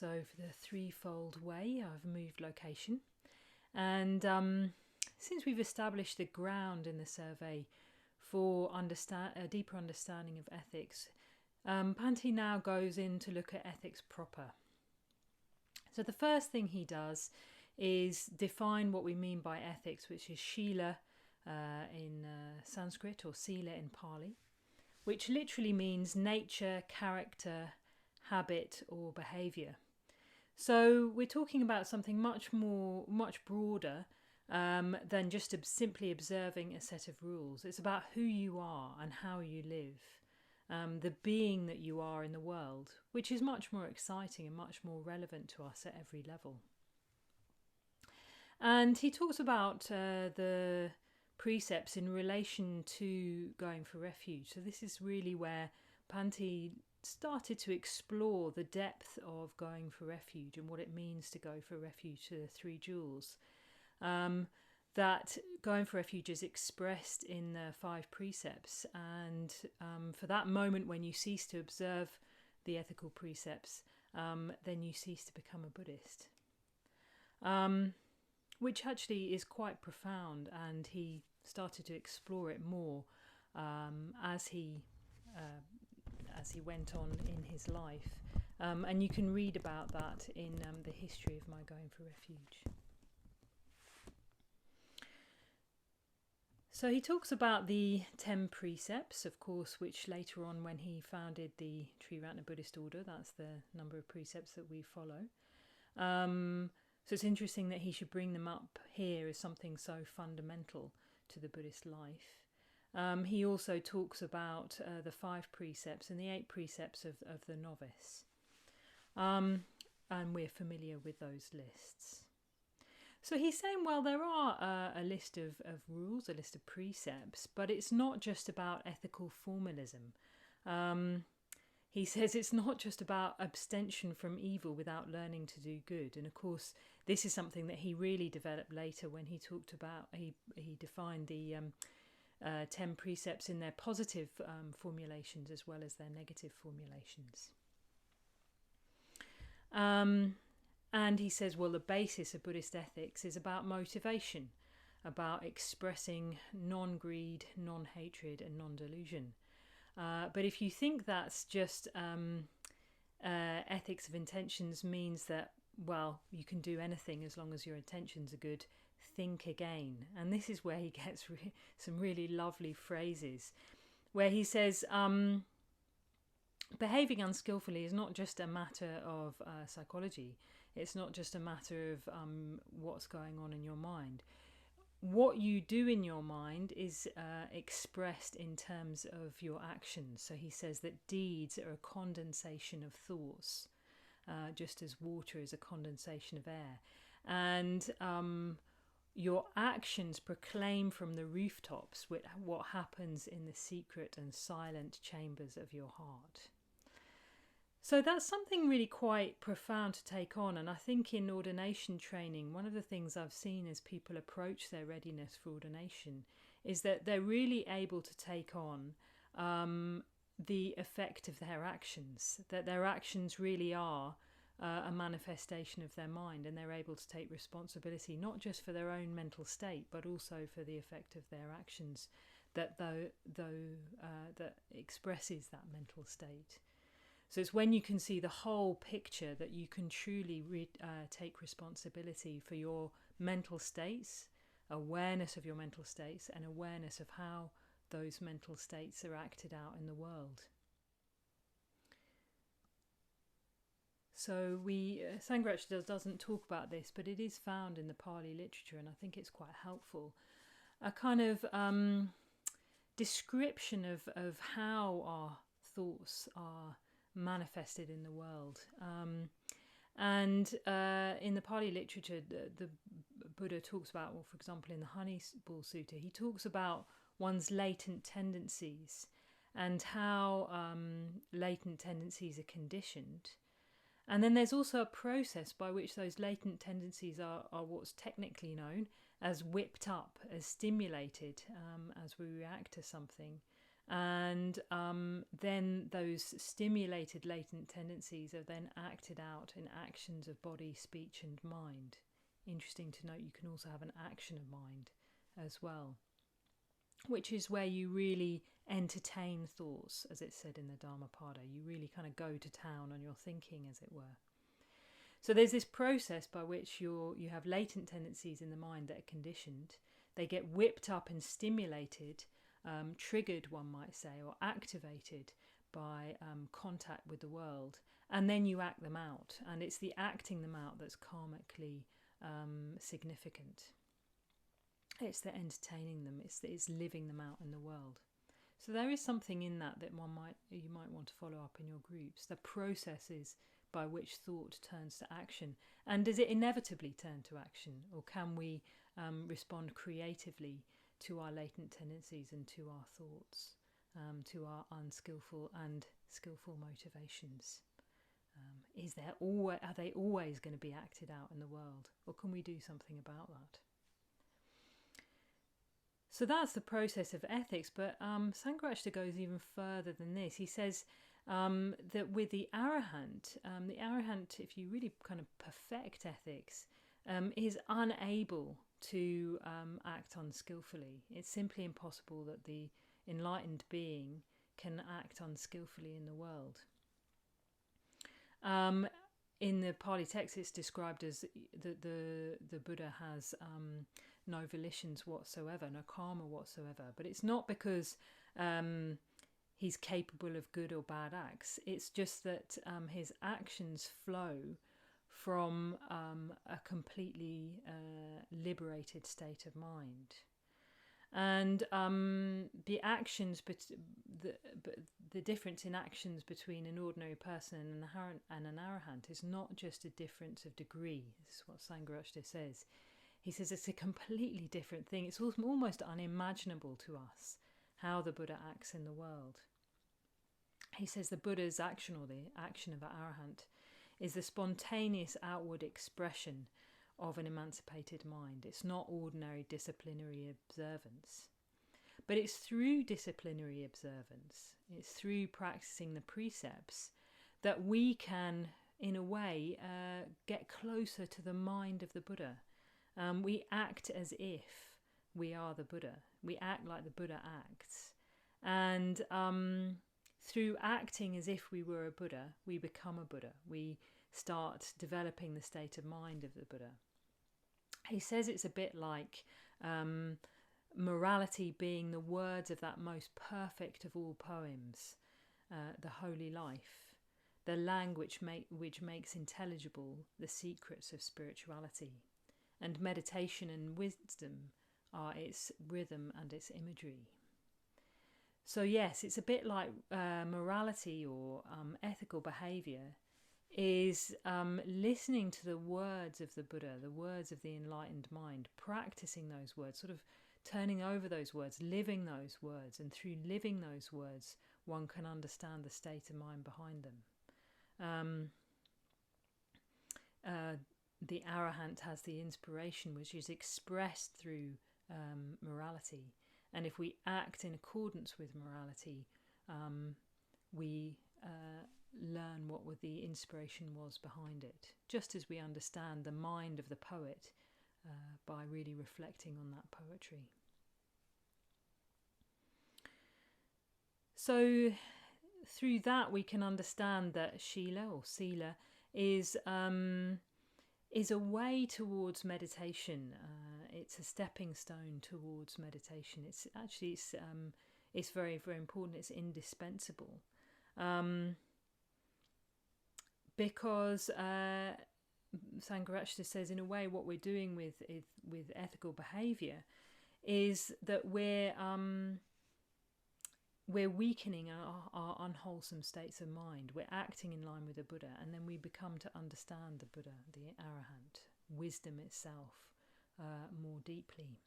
So for the Threefold Way, I've moved location. And since we've established the ground in the survey for a deeper understanding of ethics, Bhante now goes in to look at ethics proper. So the first thing he does is define what we mean by ethics, which is Shila in Sanskrit, or Sila in Pali, which literally means nature, character, habit or behaviour. So we're talking about something much broader than just simply observing a set of rules. It's about who you are and how you live, the being that you are in the world, which is much more exciting and much more relevant to us at every level. And he talks about the precepts in relation to going for refuge. So this is really where Bhante started to explore the depth of going for refuge and what it means to go for refuge to the three jewels. That going for refuge is expressed in the 5 precepts, and for that moment when you cease to observe the ethical precepts, then you cease to become a Buddhist. Which actually is quite profound, and he started to explore it more as he went on in his life. And you can read about that in the history of my going for refuge. So he talks about the 10 precepts, of course, which later on when he founded the Triratna Buddhist Order, that's the number of precepts that we follow. So it's interesting that he should bring them up here as something so fundamental to the Buddhist life. He also talks about the 5 precepts and the 8 precepts of the novice. And we're familiar with those lists. So he's saying, well, there are a list of rules, a list of precepts, but it's not just about ethical formalism. He says it's not just about abstention from evil without learning to do good. And of course, this is something that he really developed later when he talked about, he defined the 10 precepts in their positive formulations as well as their negative formulations. And he says, well, the basis of Buddhist ethics is about motivation, about expressing non-greed, non-hatred and non-delusion. But if you think that's just ethics of intentions means that, well, you can do anything as long as your intentions are good, think again. And this is where he gets some really lovely phrases, where he says, behaving unskillfully is not just a matter of psychology. It's not just a matter of what's going on in your mind. What you do in your mind is expressed in terms of your actions. So he says that deeds are a condensation of thoughts, just as water is a condensation of air. And your actions proclaim from the rooftops what happens in the secret and silent chambers of your heart. So that's something really quite profound to take on, and I think in ordination training, one of the things I've seen as people approach their readiness for ordination is that they're really able to take on the effect of their actions, that their actions really are a manifestation of their mind, and they're able to take responsibility not just for their own mental state but also for the effect of their actions that that expresses that mental state. So it's when you can see the whole picture that you can truly take responsibility for your mental states, awareness of your mental states, and awareness of how those mental states are acted out in the world. So Sangharakshita doesn't talk about this, but it is found in the Pali literature, and I think it's quite helpful. A kind of description of how our thoughts are manifested in the world. And in the Pali literature, the Buddha talks about, well, for example, in the Honey Ball Sutta, he talks about one's latent tendencies and how latent tendencies are conditioned. And then there's also a process by which those latent tendencies are what's technically known as whipped up, as stimulated as we react to something. And then those stimulated latent tendencies are then acted out in actions of body, speech and mind. Interesting to note, you can also have an action of mind as well, which is where you really entertain thoughts, as it said in the Dhammapada. You really kind of go to town on your thinking, as it were. So there's this process by which you have latent tendencies in the mind that are conditioned. They get whipped up and stimulated, triggered, one might say, or activated by contact with the world, and then you act them out. And it's the acting them out that's karmically significant. It's the entertaining them. It's living them out in the world. So there is something in that you might want to follow up in your groups. The processes by which thought turns to action, and does it inevitably turn to action, or can we respond creatively to our latent tendencies and to our thoughts, to our unskillful and skillful motivations? Are they always going to be acted out in the world, or can we do something about that? So that's the process of ethics, but Sangharakshita goes even further than this. He says that with the arahant, if you really kind of perfect ethics, is unable to act unskillfully. It's simply impossible that the enlightened being can act unskillfully in the world. In the Pali text, it's described as the Buddha has no volitions whatsoever, no karma whatsoever. But it's not because he's capable of good or bad acts. It's just that his actions flow from a completely liberated state of mind. And the actions, the difference in actions between an ordinary person and an arahant is not just a difference of degree. This is what Sangharakshita says. He says it's a completely different thing. It's almost unimaginable to us how the Buddha acts in the world. He says the Buddha's action, or the action of an arahant, is the spontaneous outward expression of an emancipated mind. It's not ordinary disciplinary observance. But it's through disciplinary observance, it's through practicing the precepts that we can, in a way, get closer to the mind of the Buddha. We act as if we are the Buddha. We act like the Buddha acts. And through acting as if we were a Buddha, we become a Buddha. We start developing the state of mind of the Buddha. He says it's a bit like morality being the words of that most perfect of all poems, the holy life, the language which makes intelligible the secrets of spirituality. And meditation and wisdom are its rhythm and its imagery. So yes, it's a bit like morality or ethical behaviour is listening to the words of the Buddha, the words of the enlightened mind, practicing those words, sort of turning over those words, living those words, and through living those words one can understand the state of mind behind them. The arahant has the inspiration which is expressed through morality, and if we act in accordance with morality, we learn what the inspiration was behind it, just as we understand the mind of the poet by really reflecting on that poetry. So through that we can understand that Shila or Sila is a way towards meditation. It's a stepping stone towards meditation. It's very, very important. It's indispensable. Because Sangharakshita says, in a way, what we're doing with ethical behaviour is that we're weakening our unwholesome states of mind. We're acting in line with the Buddha, and then we become to understand the Buddha, the arahant, wisdom itself, more deeply.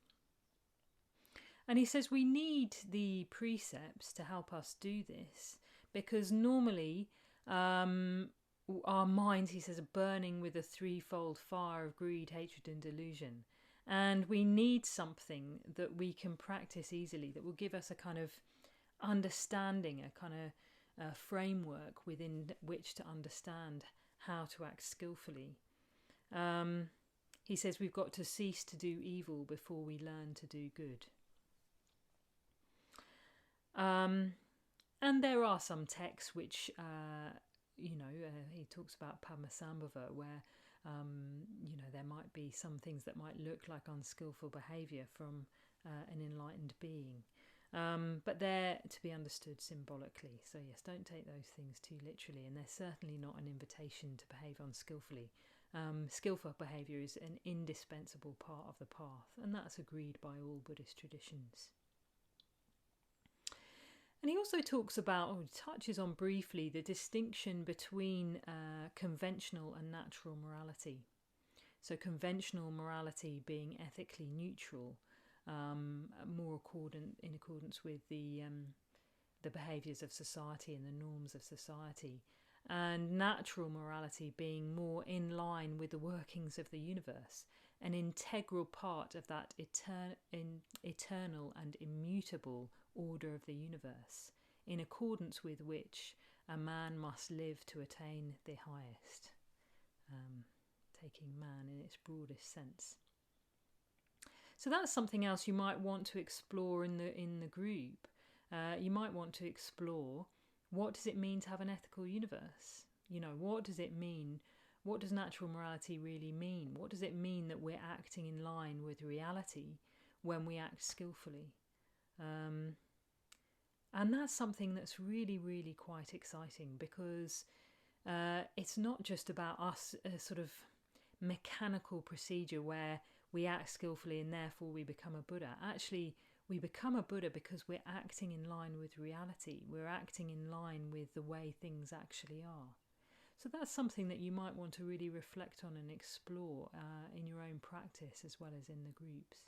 And he says we need the precepts to help us do this, because normally our minds, he says, are burning with a threefold fire of greed, hatred and delusion. And we need something that we can practice easily, that will give us a kind of understanding, a kind of framework within which to understand how to act skillfully. He says we've got to cease to do evil before we learn to do good. And there are some texts which, he talks about Padmasambhava, where, there might be some things that might look like unskillful behaviour from an enlightened being. But they're to be understood symbolically. So yes, don't take those things too literally, and they're certainly not an invitation to behave unskillfully. Skillful behaviour is an indispensable part of the path, and that's agreed by all Buddhist traditions. And he also talks about, or touches on briefly, the distinction between conventional and natural morality. So conventional morality being ethically neutral, more in accordance with the behaviours of society and the norms of society, and natural morality being more in line with the workings of the universe, an integral part of that eternal and immutable order of the universe, in accordance with which a man must live to attain the highest, taking man in its broadest sense. So that's something else you might want to explore in the group. You might want to explore, what does it mean to have an ethical universe? What does it mean? What does natural morality really mean? What does it mean that we're acting in line with reality when we act skillfully? And that's something that's really, really quite exciting, because it's not just about us, a sort of mechanical procedure where we act skillfully and therefore we become a Buddha. Actually, we become a Buddha because we're acting in line with reality. We're acting in line with the way things actually are. So that's something that you might want to really reflect on and explore in your own practice as well as in the groups.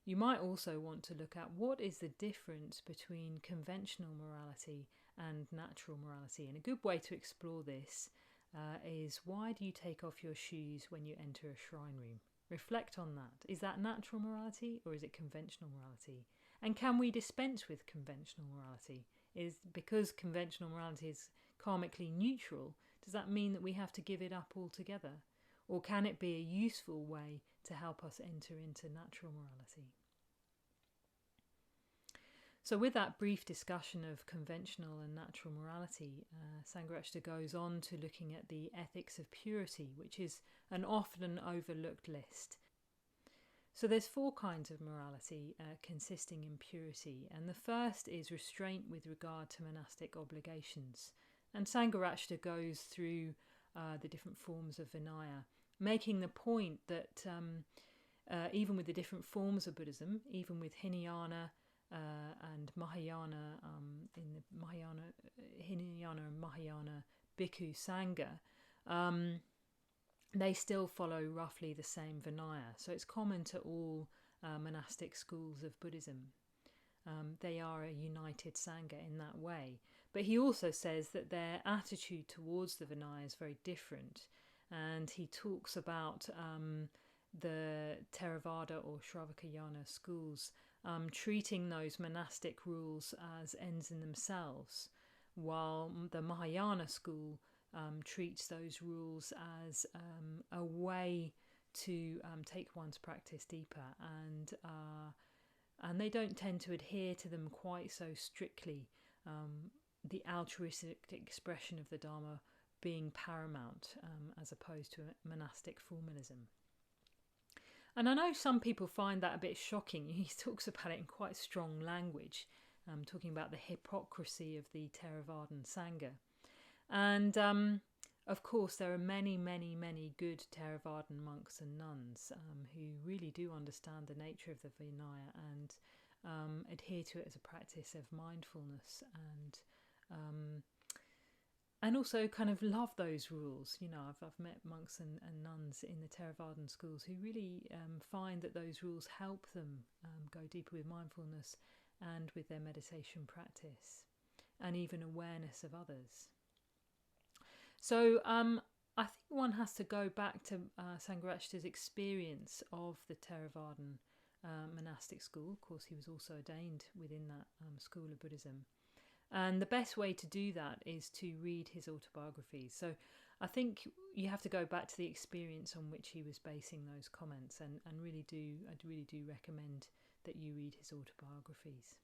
You might also want to look at what is the difference between conventional morality and natural morality. And a good way to explore this is, why do you take off your shoes when you enter a shrine room? Reflect on that. Is that natural morality or is it conventional morality? And can we dispense with conventional morality? Is because conventional morality is karmically neutral, does that mean that we have to give it up altogether? Or can it be a useful way to help us enter into natural morality? So with that brief discussion of conventional and natural morality, Sangharakshita goes on to looking at the ethics of purity, which is an often overlooked list. So there's 4 kinds of morality consisting in purity, and the first is restraint with regard to monastic obligations. And Sangharakshita goes through the different forms of Vinaya, making the point that even with the different forms of Buddhism, even with Hinayana and Mahayana, in the Hinayana and Mahayana Bhikkhu Sangha, they still follow roughly the same Vinaya. So it's common to all monastic schools of Buddhism. They are a united Sangha in that way. But he also says that their attitude towards the Vinaya is very different. And he talks about the Theravada or Shravakayana schools treating those monastic rules as ends in themselves, while the Mahayana school treats those rules as a way to take one's practice deeper, and they don't tend to adhere to them quite so strictly, the altruistic expression of the Dharma being paramount as opposed to monastic formalism. And I know some people find that a bit shocking. He talks about it in quite strong language, talking about the hypocrisy of the Theravadan Sangha. And of course, there are many, many, many good Theravadan monks and nuns who really do understand the nature of the Vinaya and adhere to it as a practice of mindfulness and also kind of love those rules. I've met monks and nuns in the Theravadan schools who really find that those rules help them go deeper with mindfulness and with their meditation practice and even awareness of others. So I think one has to go back to Sangharakshita's experience of the Theravadan monastic school. Of course, he was also ordained within that school of Buddhism. And the best way to do that is to read his autobiographies. So I think you have to go back to the experience on which he was basing those comments, and I'd really do recommend that you read his autobiographies.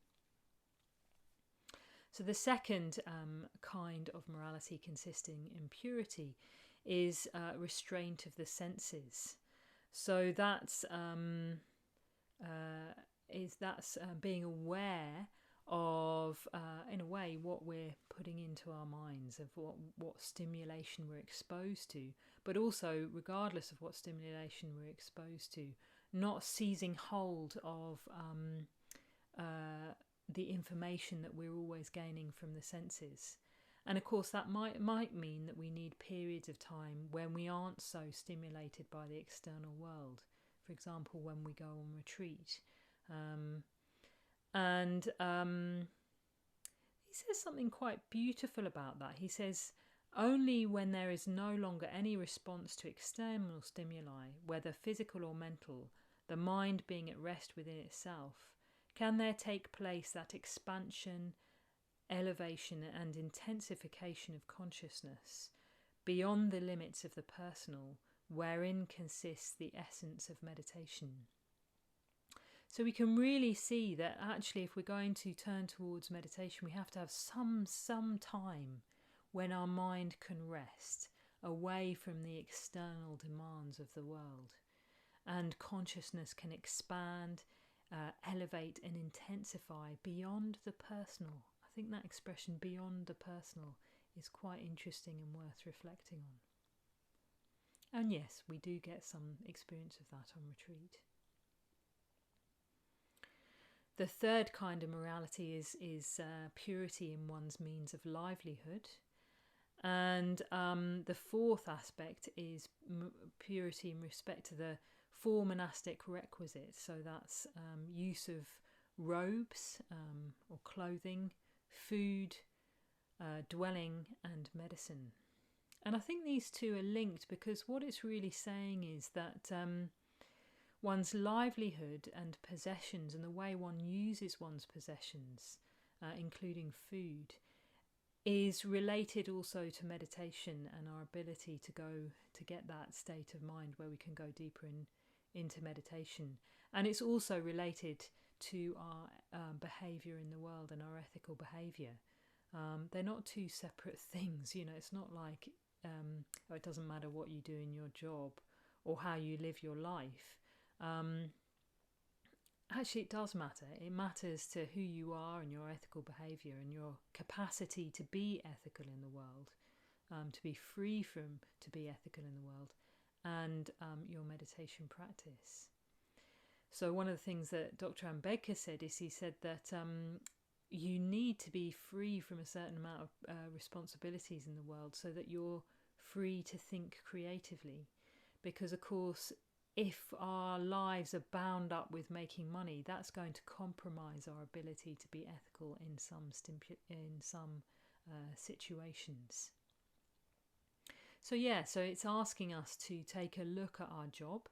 So the second kind of morality consisting in purity is restraint of the senses. So that's being aware of, in a way, what we're putting into our minds, of what stimulation we're exposed to, but also, regardless of what stimulation we're exposed to, not seizing hold of the information that we're always gaining from the senses. And of course that might mean that we need periods of time when we aren't so stimulated by the external world. For example, when we go on retreat. He says something quite beautiful about that. He says, only when there is no longer any response to external stimuli, whether physical or mental, the mind being at rest within itself, can there take place that expansion, elevation and intensification of consciousness beyond the limits of the personal, wherein consists the essence of meditation. So we can really see that actually if we're going to turn towards meditation, we have to have some time when our mind can rest away from the external demands of the world, and consciousness can expand, elevate and intensify beyond the personal. I think that expression, beyond the personal, is quite interesting and worth reflecting on. And yes, we do get some experience of that on retreat. The third kind of morality is purity in one's means of livelihood. And the fourth aspect is purity in respect to the four monastic requisites. So that's use of robes or clothing, food, dwelling and medicine. And I think these two are linked, because what it's really saying is that one's livelihood and possessions, and the way one uses one's possessions, including food, is related also to meditation and our ability to get that state of mind where we can go deeper into meditation. And it's also related to our behaviour in the world and our ethical behaviour. They're not two separate things, you know. It's not like it doesn't matter what you do in your job or how you live your life. Actually, it does matter. It matters to who you are and your ethical behaviour and your capacity to be ethical in the world, to be free to be ethical in the world, and your meditation practice. So one of the things that Dr. Ambedkar said is, he said that you need to be free from a certain amount of responsibilities in the world so that you're free to think creatively. Because, of course, if our lives are bound up with making money, that's going to compromise our ability to be ethical in some situations. So it's asking us to take a look at our job,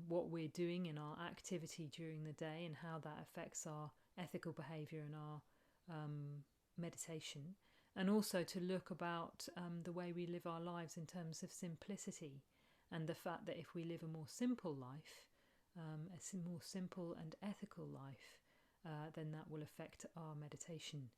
what we're doing in our activity during the day and how that affects our ethical behaviour and our meditation, and also to look about the way we live our lives in terms of simplicity, and the fact that if we live a more simple life, a more simple and ethical life, then that will affect our meditation.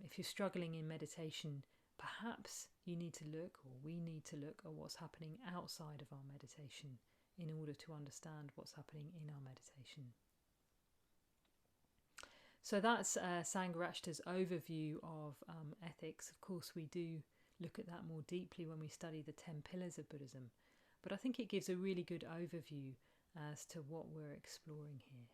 If you're struggling in meditation, perhaps you need to look, or we need to look, at what's happening outside of our meditation in order to understand what's happening in our meditation. So that's Sangharakshita's overview of ethics. Of course, we do look at that more deeply when we study the 10 pillars of Buddhism, but I think it gives a really good overview as to what we're exploring here.